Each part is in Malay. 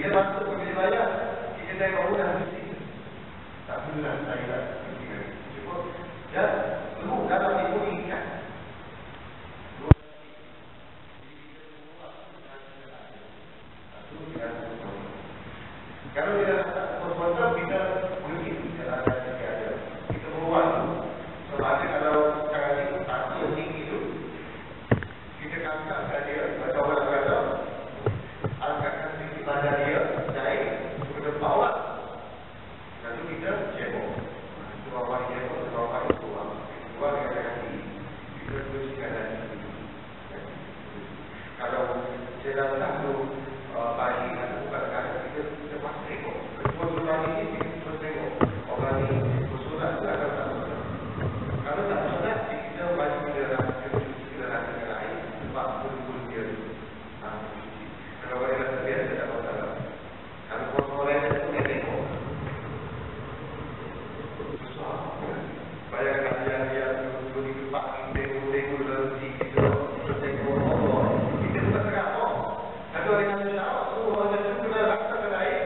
Bila masuk ke bilik bayar, kita tengok dah mesti. Tak perlulah saya tak cukup. Dan semua dalam itu ikat. Kalau kita tak berpuasa, kita boleh jalan yang ada. Kita berbuat. Sebab ada kalau sekarang ini takut yang tinggi itu, kita angkat dia, baca orang kata, angkatkan tinggi badan dia, naik, kita bawa. Lalu kita cebok. Bawah cebok, bawah itu keluar. Keluar dengan kaki, kita bersihkan lagi. Kalau sedang satu pagi atau bukan kadang kita pas tengok. Kedua pagi ini kita terus tengok. Orang ini bersolat ke atau tak bersolat. Kalau tak bersolat, kita wajib kita lakukan air sebab bulu-bulu dia. Kalau orang yang terbiasa, dia tak bersalah. Kalau orang yang tak tengok. Susah. Bayangkan dia begitu pagi tengok lagi kita tengok Allah. Kita bukan terapok. Kalau orang yang terjawab, orang yang kena lakukan air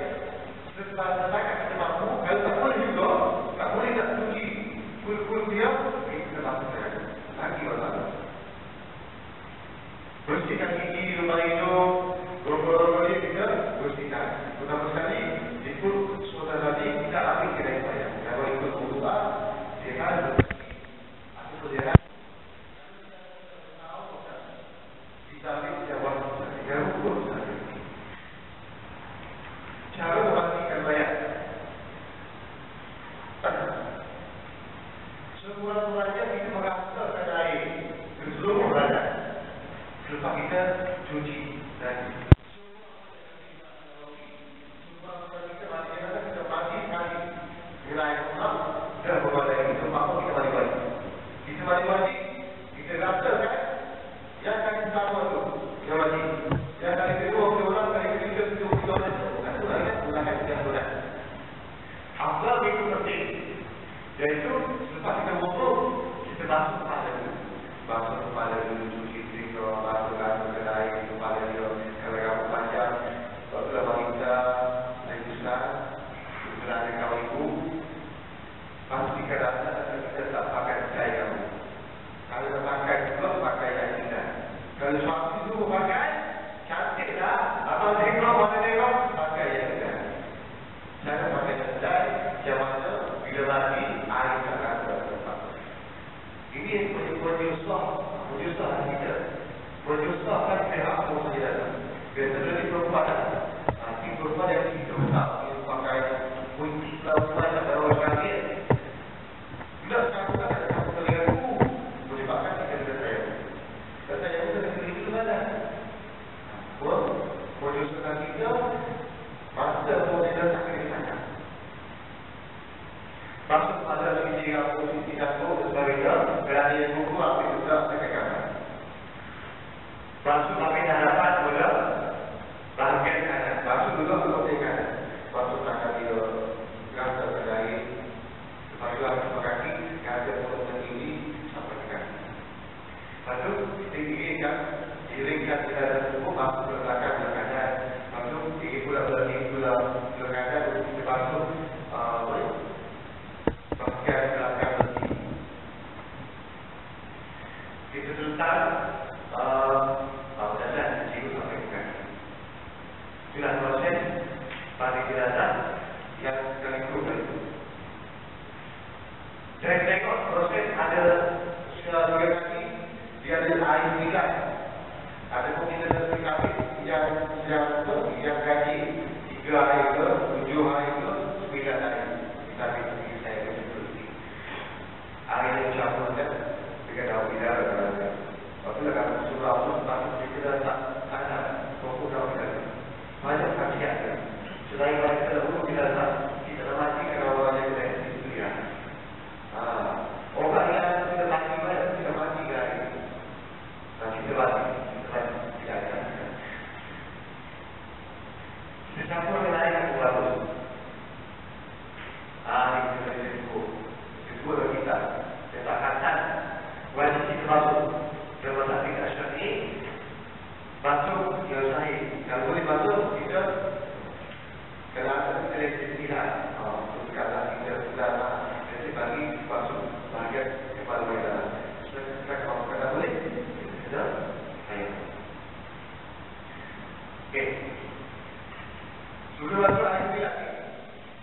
setakat kita mampu. Kalau tak boleh juga, tak boleh nak cuci kul-kul dia, kita lakukan lagi orang. Bersihkan gigi di rumah itu, rokok-rokok ini kita bersihkan. Pertama sekali, ikut sunnah Nabi, kita ambil kira bayar. Kalau ikut berdoa, dia kan atau dia kan kita ambil jawab dia hukum saja. Cara memastikan bayar. Semula-mulanya kita merasakan air ke seluruh badan. Selepas kita cuci dan semula-mulanya kita mandi sekali. Bila air kolam, dan berbadan kita mampu kita mandi balik. Kita mandi balik, kita rasakan yang kali pertama tu, kita mandi. Yang kali kedua, kita ulang, kali ketiga, kita ulang. Bukan ulang, ulangkan yang ulang. Afdal itu penting. Iaitu, selepas kita wudhu, kita basuh kepala dulu. Basuh kepala dulu, cuci tiga, basuh kedai kepala dia. Kalau kamu panjang, kalau sudah wanita, naik besar, sudah ada kawan ibu, pastikan rasa kita tak pakai cahaya kamu. Kalau tak pakai juga, pakai yang kita. Kalau suami itu pakai, cantik lah. Atau tengok, mana tengok, pakai yang kita. Cara pakai sedai, macam mana, bila mati, air tak rasa tempat. Ini penyusah kita. Penyusah kan pihak pun saja datang. Biasa dari perempuan, nanti perempuan yang kita tak pakai kunci perempuan atau orang kaget. Bila kamu tak ada kamu terlihatku, boleh pakai kita dengan saya. Dan saya pun ada keliru itu mana? Penyusah kita, masa pun dia tak kena sana. Masuk pada sisi aku, sisi aku, sebagainya, kerana yang buku aku juga terkekakan. Masuk sampai hadapan mula, bahagian kanan. Masuk dulu ke kanan. Masuk tangan dia, rasa kedai. Lepas itu aku kaki, kaki mulut sendiri, sampai ke kaki. Lalu, kita iringkan di dalam tubuh, masuk ke belakang kanan. Masuk, tinggi pula, kanan, kita masuk, bahagian belakang nanti. Kita letak badan kecil sampai ke kaki. Itulah proses pada jenazah yang kali kedua itu. Saya tengok proses ada tiga kaki, dia ada air tingkat. Ada pun kita ada kaki yang gaji 3 air ke, 7 air ke, 9 air. Tapi saya bersetuju. Air yang campurkan dengan daun bidara. Apabila kamu surau itu, patut kita tak ada pokok daun bidara. Banyak khasiatnya. Selain kita dahulu kita mati kerana orang yang lain itu dia. Orang yang kita mati banyak, kita mati lagi. Kita mati tidak ada. Kita campur dengan air yang bagus. Ini kita kedua kita letakkan wajib kita masuk dalam masyarakat Asyari, masuk yang sahih. Kalau boleh masuk, kita Sudah masuk air bilik.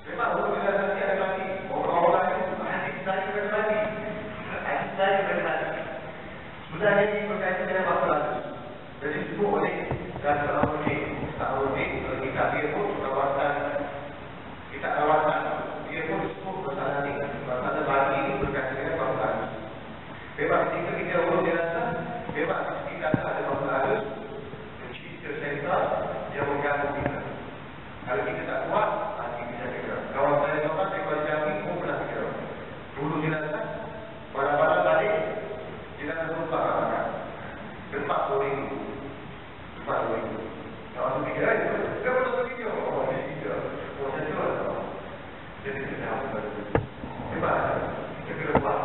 Memang hulu jenazah ada mati. Orang-orang itu hadis tadi bermati. Hadis tadi bermati. Sebenarnya ini berkaitan dengan masalah itu. Jadi semua oleh dan kalau kita dia pun kita rawatan dia pun semua masalah ini. Masalah bagi ini berkaitan dengan masalah itu. Memang ketika kita urus jenazah, memang kita ada masalah itu. Cerita cerita yang mengganggu kita. Kalau kita tak kuat, nanti bisa kira. Kawan saya kawan ekor jami pun pernah kira. Dulu jenazah, barang-barang balik, jenazah lupa makan. Tempat sore itu, tempat sore itu. Kawan tu fikir aja, dia pun tak fikir. Oh, dia fikir. Oh, saya jual. Jadi kita harus berdoa. Hebat, kita kira kuat.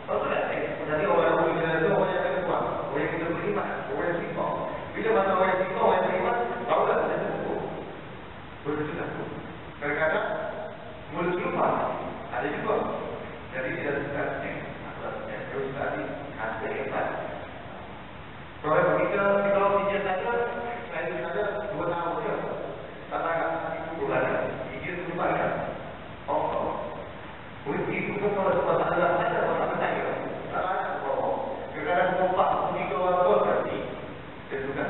Betul tak? Nanti orang yang jenazah orang yang kena kuat, orang yang kita beriman, orang yang simpang. Bila masa orang yang simpang, orang yang beriman, tahulah kita cukup. Betul tak? Kadang-kadang mulut lupa ada juga. Jadi tidak suka akhlasnya. Terus tadi ada hebat. Kalau kita kerja saja, saya itu saja 2 tahun saja. Tak agak itu bulan. Dia lupa kan? Oh, boleh itu pun kalau semua tak ada saja, tak ada ya. Tak ada. Oh, kadang-kadang kompak 3 orang tu berarti dia suka.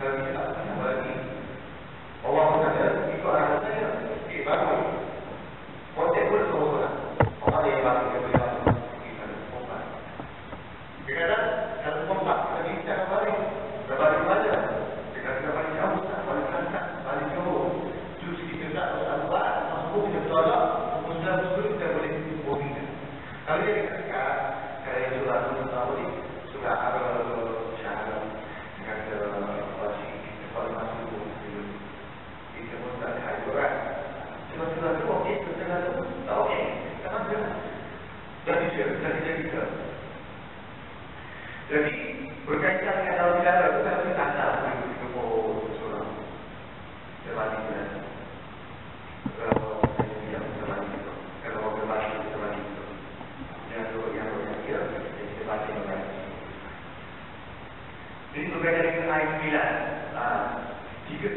Kalau kita tak pernah lagi. Allah berkata, itu anak saya, baru. Kontek pun semua. Orang yang baru dia boleh masuk. Kita kompak. Kadang-kadang kalau kompak, kita bincang balik. Berbalik mana? Kita balik jauh, balik kantak, balik jauh. Terus kita tak bersabar, masuk kita bertolak, mudah-mudahan kita boleh berhubungan. Kalau dia kata, kalau yang sudah tahu ni, sudah ada syahadat, kata wasi, kalau masuk kita pun tak ada orang. Sudah tu okey, sudah tu tak okey. Sama je. Jadi kita. Jadi berkaitan dengan dalam negara itu kan kita tak tahu itu surah. Sebab itu. Kalau yang sebab itu, kalau berbahasa sebab itu, yang dia sebab itu. Jadi berkaitan dengan ayat 9. Tiga.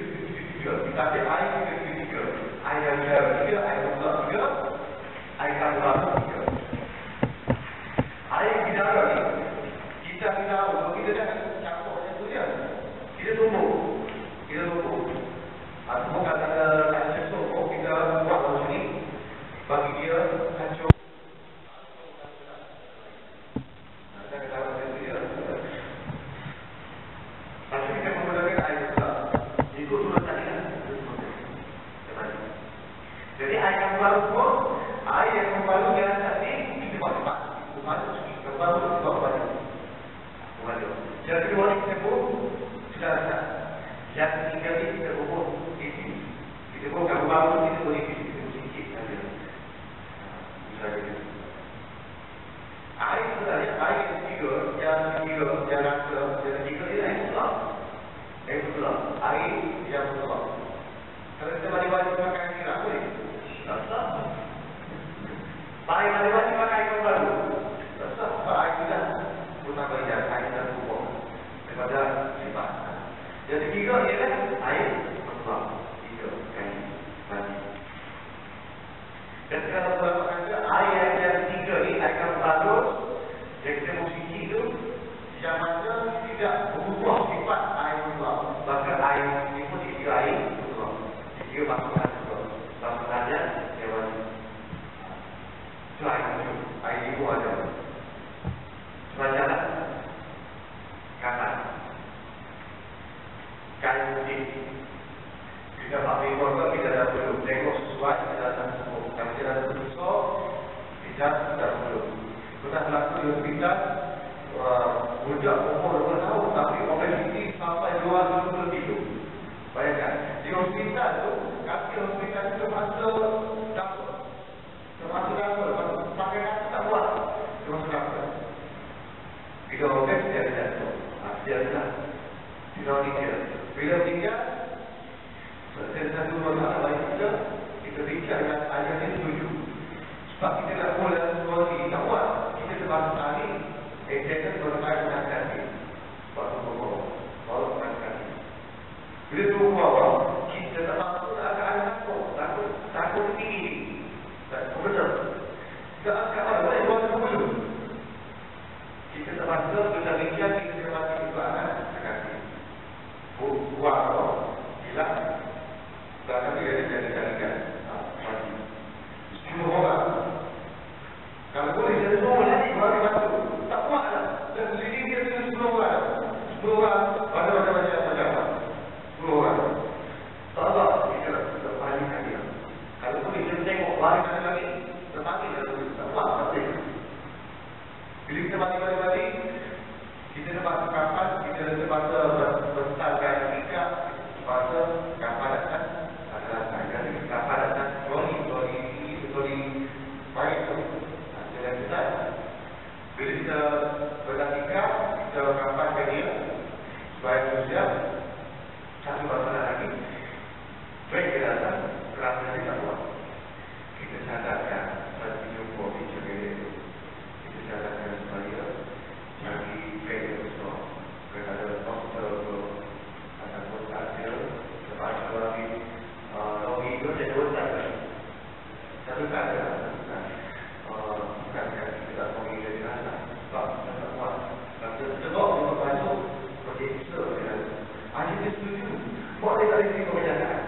Kita ada ayat 3. Ayat 3, ayat 3, ayat 3. Ayat 3 ni kita tahu kita dah campur macam tu dia. Kita tumbuh. Bukan kata sesuatu kita buat macam ni bagi dia hancur. Kita kata macam tu dia. Pasti kita menggunakan ayat pula. Ikut surah tadi kan. Jadi ayat yang baru pun, ayat yang baru yang tadi kita buat cepat. Yang baru kita buat balik. Yang kedua kita pun sudah rasa. Yang ketiga ni kita pun isi. Kita pun kalau baru kita boleh isi. Kita boleh sikit saja. Misalnya. Ayat sebenarnya ayat yang ketiga, yang rasa, yang ketiga ni ayat betul. Ayat betul. Ayat yang betul. Kalau kita balik-balik makan kira boleh. Tak sah. Balik-balik pakai yang baru. Tak sah. Ayat kita pun tak boleh ayat kita kubur. Daripada sifat. Yang ketiga ialah ayat betul. 3 kali bagi. Dan kalau kita kata ayat yang 3 ni akan bagus. Yang kita musiki itu yang mana tidak berubah sifat ayat betul. Maka ayat ini pun 3 ayat betul. 3 masukkan betul. Masukkannya yang wajib. Itu ayat ibu ada. Macam kapan? Kain putih. Kita pakai keluarga kita dah perlu tengok sesuai kita dah semua. Kalau kita dah besar, kita dah perlu. Kita berlaku di hospital, budak umur 2 tahun tapi obesiti sampai 2 kilo. Bayangkan di hospital tu, kaki hospital tu termasuk dapur. Pakai kaki tak buat. Termasuk dapur. Bila obes dia jatuh. Dia dah. Bila meninggal, satu masalah lain kita bincang dengan ayah yang setuju. Sebab kita nak mula sesuatu ini, tak buat. Kita termasuk tadi, kita berkait dengan kaki. Sebab itu baru dengan kaki. Bila tu bawa, kita tak mampu lari lagi, terpati lalu wah pasti. Bila kita mati, kita dapat kapan, kita dapat besarkan ikat, pada kapan datang adalah saya kapan datang troli baik tu, jalan kita. Bila kita berdakikan, kita kapan dia supaya dia satu masalah lagi. Baik kita datang, kerana kita buat. Kita sadarkan satu jumpa bicara itu. Kita sadarkan supaya jadi baik besar. Kerana doktor ataupun hasil lepas lagi logi itu jadi otak. Satu kali bukan kita logi dari mana. Sebab kita buat. Sebab kita masuk projek itu. Ada setuju. Boleh tak diterima kenyataan?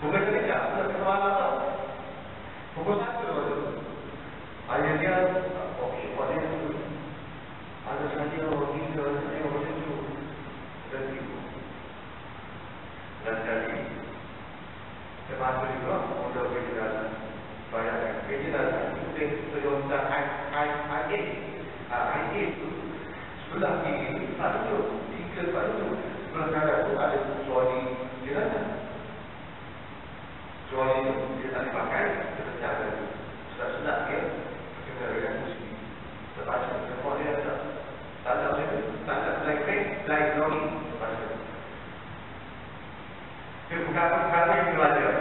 Bukan kerja, bukan kemalan apa. Pukul 1 waktu itu. Ayah dia, okey, boleh itu. Ada sahaja orang kita, saya orang itu. Dan tiba. Dan jadi, termasuk juga, untuk berjalan. Bayangkan, berjalan. Itu sejauh IT itu. Sudah ini, satu, tiga, satu. Sebenarnya itu ada suami jenazah. Suami itu dia tak dipakai, dia terjaga itu. Sudah dia kena dengan musik. Lepas itu, semua dia tak ada like lori. Lepas itu. Dia bukan perkara yang belajar.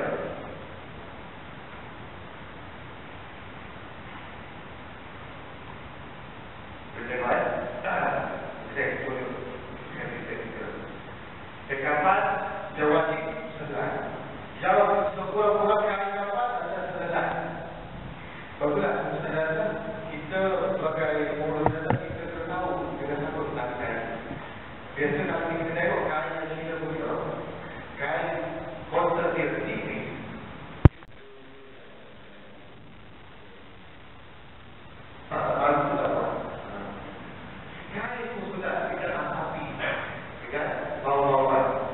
Bila lain, saya tunjuk. Kapan jawab selesai. Jawab sekurang-kurang kali kapan adalah selesai. Barulah sebenarnya kita sebagai orang dewasa kita tahu kita sambut tentang saya. Biasa kalau kita tengok kain yang kita punya, kain konservatif ini. Kain itu sudah kita asapi, kan? Bau-bauan.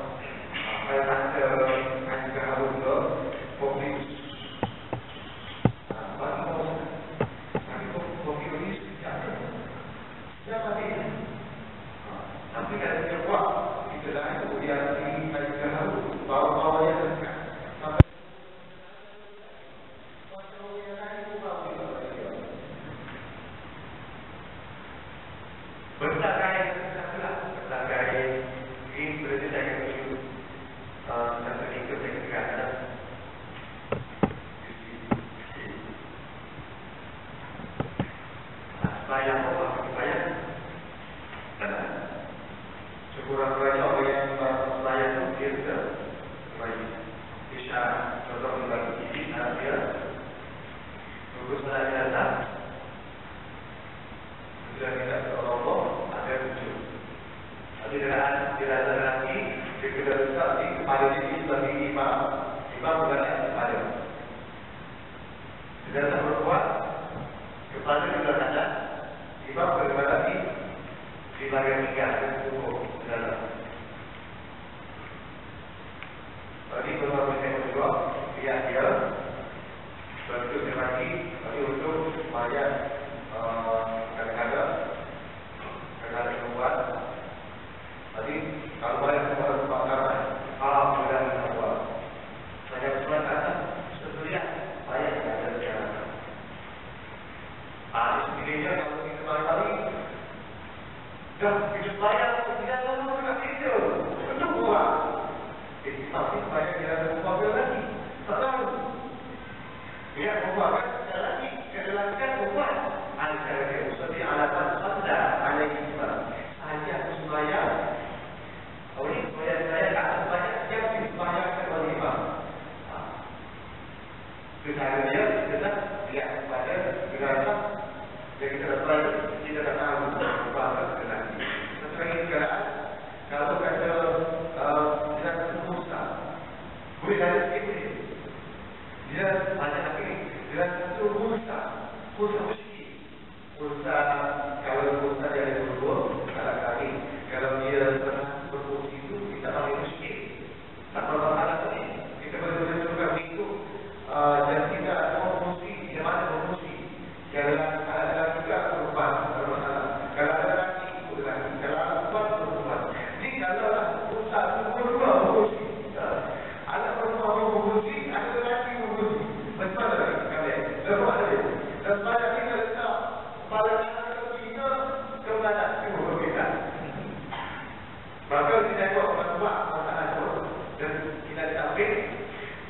kita tampil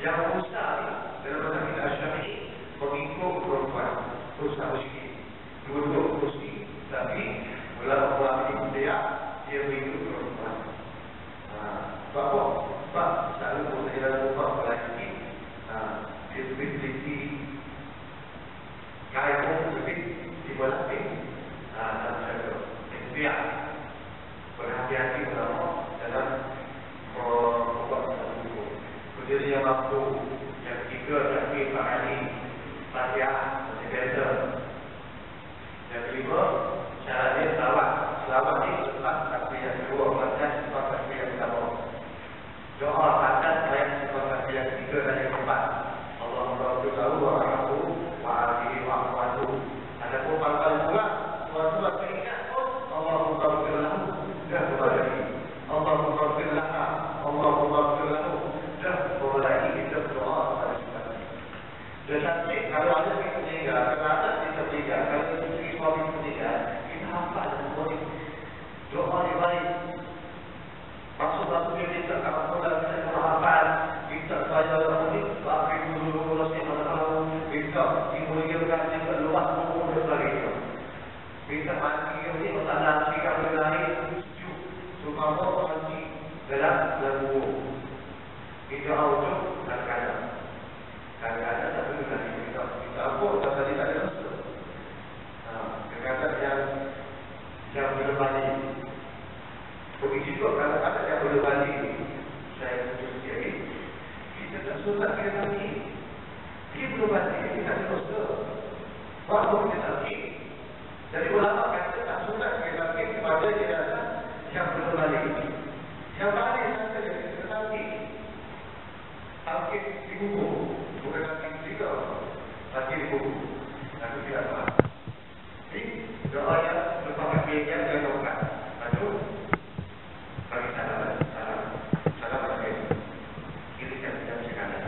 yang berusaha dalam masa kita Syafi'i mengikut perempuan berusaha sikit dua-dua kursi, tapi ulama-ulama dia mengikut perempuan. Sebab apa? Sebab selalu berusaha dalam perempuan lelaki dia lebih teliti, kain pun lebih diberlatih dalam cara ikhtiar, berhati-hati ulama dalam membuat satu buku. Kemudian yang mampu, yang ketiga takbir Fahani, Fatihah, macam biasa. Yang kelima, caranya selawat. Selawat ni lepas takbir yang kedua, lepas lepas takbir yang pertama. Doa atas ayat lepas takbir yang ketiga dan yang keempat. Allahumma salli wa rahmatuhu wa alihi wa ahmatuhu. Adapun pangkal kurang, tuan-tuan teringat pun Allahumma salli lahu dan kembali. Allahumma salli laha, Allahumma salli lahu dan kembali kita berdoa kepada Tuhan. Tetapi kalau ada yang meninggal, kalau ada yang meninggal, kalau isteri suami meninggal, kita hafal semua ini. Doa yang baik. Maksud-maksud yang kita akan kita hafal, kita supaya orang ini bagi dulu nasihat masalah, kita dimuliakan juga luas umur dan sebagainya. Kita mati ini masalah jika berlari sejuk, supaya mati dalam lembu. Kita awujud kadang-kadang satu lagi kita apa pasal dia tak ada maksud. Kadang-kadang yang berbalik. Begitu juga kadang-kadang yang berbalik. Saya tulis lagi. Kita tak suka kita lagi. Dia berbalik, kita tak suka. Bahawa kita lagi. Jadi ulama kata tak suka kita lagi kepada jenazah yang berbalik. Yang balik saja kita lagi. Sakit di buku. Bukan sakit di kau. Sakit di buku. Aku tidak faham. Jadi doa yang merupakan biaya yang doakan. Lalu bagi salam bagi ini kan jam sekarang.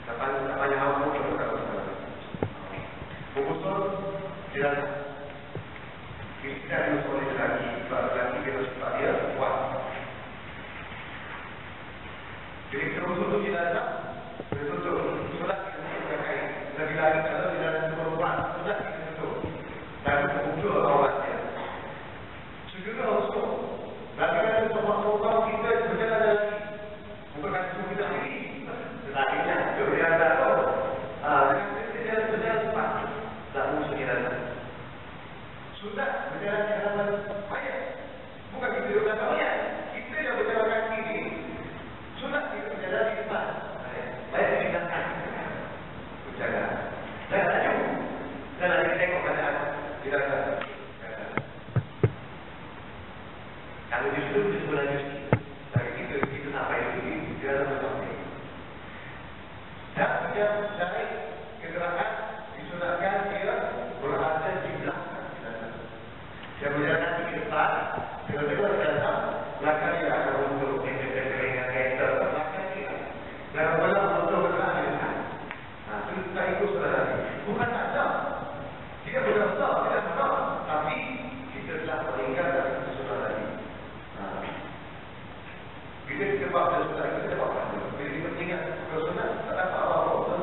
Apa yang awak mau kalau fokus tidak kita harus boleh lagi lagi kita supaya kuat. Jadi terus jenazah betul sudah kita pakai lagi kalau jenazah perempuan sudah kita tutup dan muncul awalnya sudah langsung lagi ada semua kita berjalan lagi bukan cuma kita ini tetapinya berjalan tahu dengan berjalan cepat tak muncul jenazah sudah berjalan banyak bukan kita berjalan banyak kita yang berjalan kaki ini sudah kita berjalan di depan. Baik tindakan. Berjaga. Dan laju. Dan lagi tengok keadaan di dalam. Kalau di situ disebut laju sikit. Tapi kita sampai di sini di dalam sampai. Dan yang naik keterangan disunatkan dia berada di belakang. Dia berjalan di depan. Tiba-tiba datang belakang dia akan untuk keringan kereta. Dan Allah betul-betul berkata, itu tak ikut saudara. Bukan tak ada. Tidak benar-benar, tidak benar. Tapi kita telah meninggal dari saudara ini. Bila kita buat saudara, kita dapat pahala. Bila kita meninggal saudara, tak dapat apa-apa.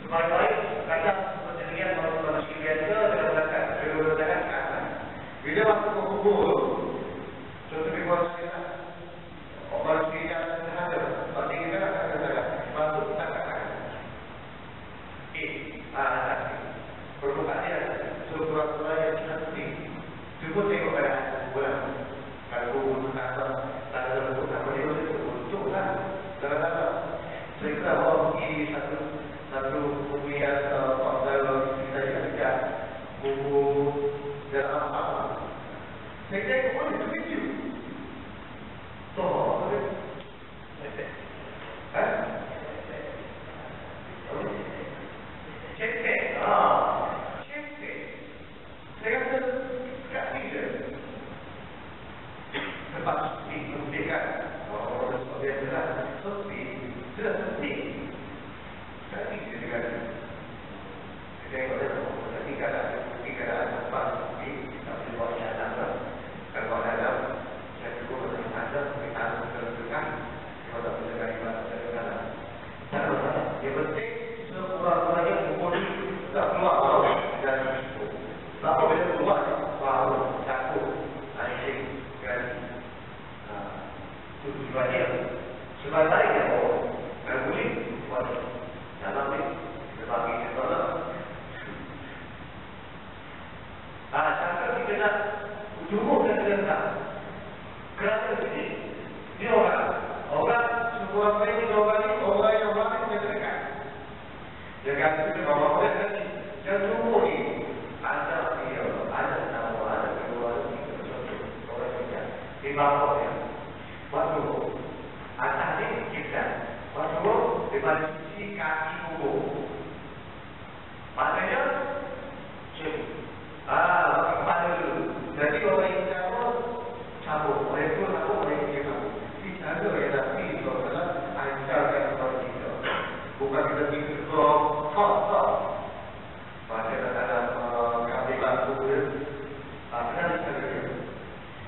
Baik-baik, kadang seperti demikian manusia biasa dalam belakang, kedua tangan ke atas. Bila waktu berkumpul, contoh di bawah sekitar, orang sekitar terhadap, bagi kita akan terhadap, masuk kita akan atas. Permukaan dia, surah-surah yang kita penting. Cuba tengok pada bulan. Kalau buku atas, tak ada buku apa dia boleh untuk lah. Kadang-kadang, saya kira bahawa ini satu buku yang kalau kita lihat buku dalam apa? Saya kira boleh begitu. So, boleh. Cek. Saya kata kat sini lepas dibuktikan orang sebagai jelas seperti sudah penting. Tapi dia kata saya kata ketika ada tempat di tapi buat dalam kalau dalam saya cuba ada kita harus teruskan kalau tak boleh ibadat dalam. Yang penting sekurang-kurangnya umur tak keluar dari itu. Bapa bila keluar baru takut anjing kan. Itu tujuannya. Sebaliknya kalau boleh buat dalam ni berbagi sekolah. Sampai kita nak jumpa dan tak. Kerana sini dia orang sekurang-kurangnya orang yang dekat. Jangan kita bawa orang tadi. Jangan tunggu ni. Ada nama, ada kedua, orang kerja. Di bawah ya. Waktu atas ni kita. Waktu di balik sisi kaki kuku. Maknanya kepala dulu. Jadi orang yang cabut, orang itu cabut, orang yang cabut. Dijaga ya tapi kalau salah ajarkan kepada kita. Bukan kita pergi ke kau. Pada dalam keadilan kubur, benar sekali.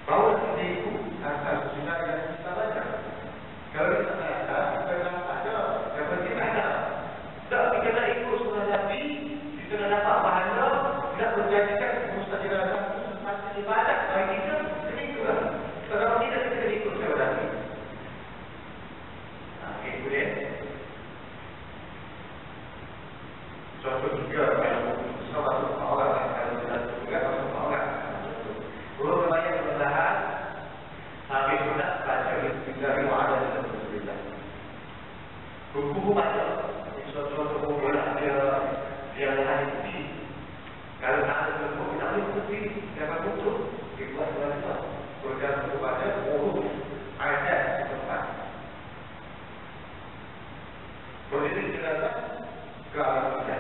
Bahawa seperti itu asal sunnah yang kita baca. Kalau kita baca, kita ada, yang penting ada. Tak kita nak ikut sunnah Nabi, kita nak dapat pahala, tidak menjadikan mustajabah satu ibadat bagi kita, kena ikutlah. Kalau tidak kita ikut sunnah Nabi. Okey, boleh. Contoh juga kalau orang kalau tidak juga orang. Kalau banyak perlahan, habis sudah baca dari wa'ala dan Rasulullah. Buku baca, suatu buku dia hanya bukti. Kalau tak ada buku, tak ada bukti, jangan butuh. Dibuat sebenarnya. Program buku baca, urut ayat tempat. Boleh dijelaskan ke arah kita.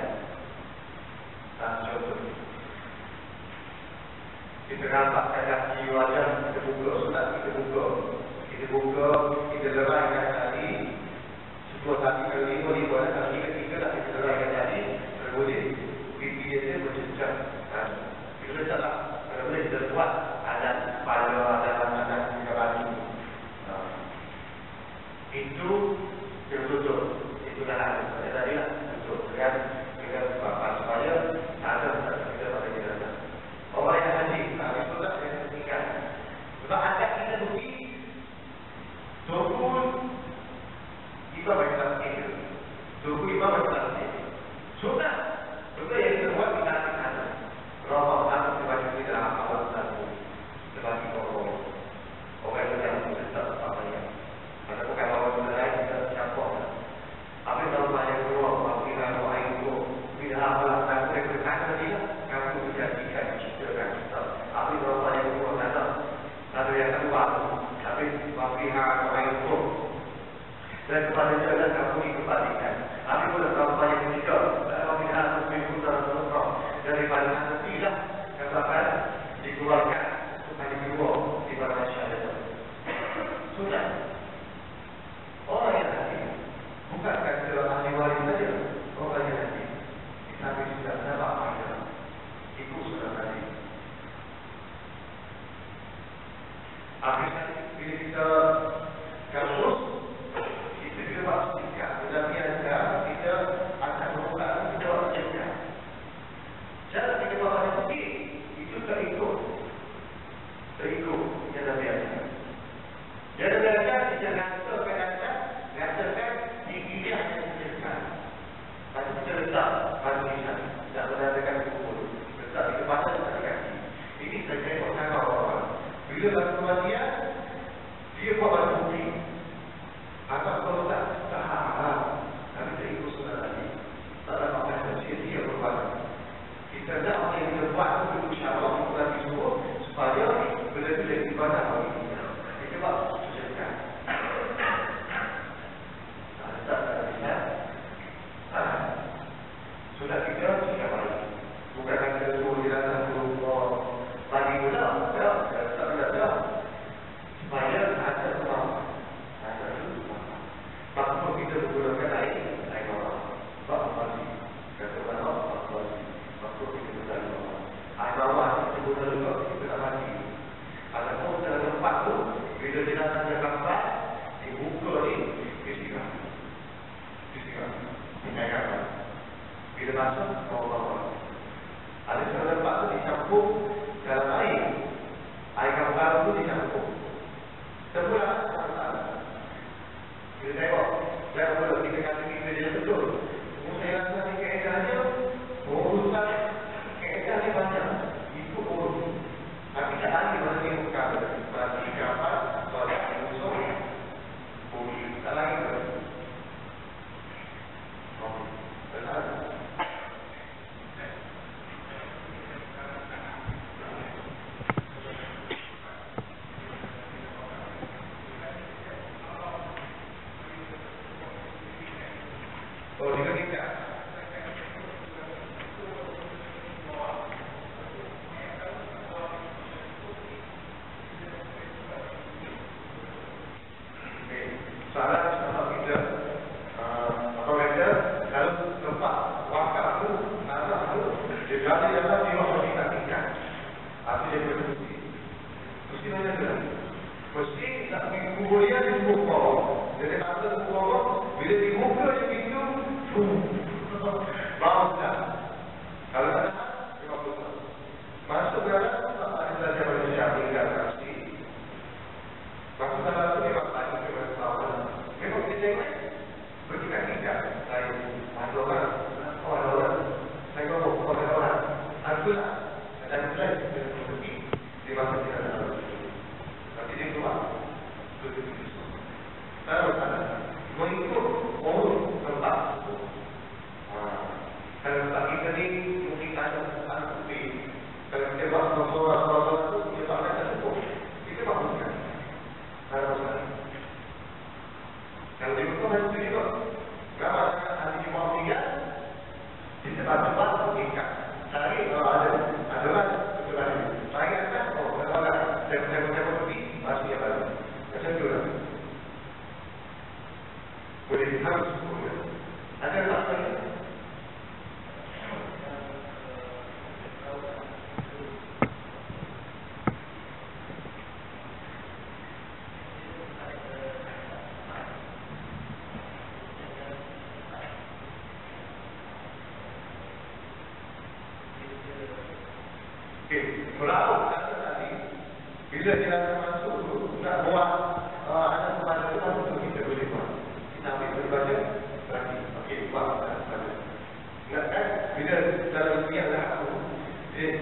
Sudah kita sudah balik. Bukan hanya suruh jenazah pagi pula, tak. Supaya ada rumah, ada rumah. Maka kita menggunakan air bawah. Bak mati. Kata orang bak mati. Maka kita gunakan bawah. Air bawah kita gunakan juga kita tak mati. Ataupun dalam tempat tu, bila jenazah yang rapat, dibuka ni, istirahat. Ingatkan. Bila masuk, bawa-bawa. Ada satu tempat tu dicampur dalam air. Air kapal tu dicampur. Terpulang sama-sama. Kita tengok, jangan perlu kita kata kita dia betul. Saya rasa ni keedahannya, urusan keedahan ni banyak. Itu urus. Tapi tak lagi mana ni bukan. Berarti kapal, solat, musuh, boleh. Tak lagi berarti. Benar. Oh, juga kita. Salah sama kita. Apa kata? Kalau tempat wakaf tu, nazar tu, dia kata dalam jiwa kita tinggal. Arti dia berfungsi. Mesti mana tu? Mesti nak pergi kubur dia di muka. Jadi kata muka bila dibuka je pintu, bau dah. Kalau tak ada, dia buka. Masuk ke dalam, ada saja manusia tinggal kasih. Masuk dalam tu dia lagi ke bawah. Memang kita tengok pergi kat tinggal. Saya ada orang. Saya ngomong ada orang. Akulah. Dan mulai dia pergi. Dia masuk di dalam. Nanti dia keluar. Tahu tak? Mengikut umur tempat itu. Kalau tempat kita ni mungkin ada bukti. Kalau kita buat soal-soal itu, kita tak akan cukup. Kita baguskan. Kalau masalah. Kalau di rumah itu juga, kalau ada di bawah tinggal, di tempat-tempat ikat. Cari ada lah, betul lagi. Cari atas, kalau ada, saya pergi, masih yang baru. Macam tu lah. Boleh harus boleh. Ada tak lagi? Berapa kata tadi bila jenazah masuk tu nak buat anak kepada tu masuk tu kita boleh buat. Kita ambil baca berarti okey buat baca. Ingat kan bila dalam siang dah tu dia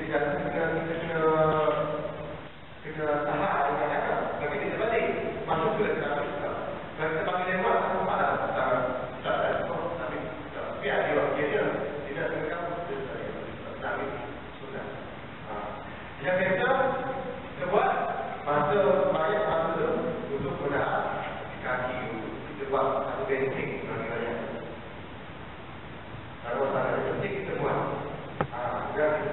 kena tahan dengan anak. Bagi dia balik masuk tu kita ambil. Kalau kita panggil lewat tak malah tak ada tapi biar dia tidak terkam tapi sudah. Yang kita buat masa mayat masa tu untuk menahan kaki kita buat satu benting bagi-bagi. Kalau tak ada benting kita buat. Dan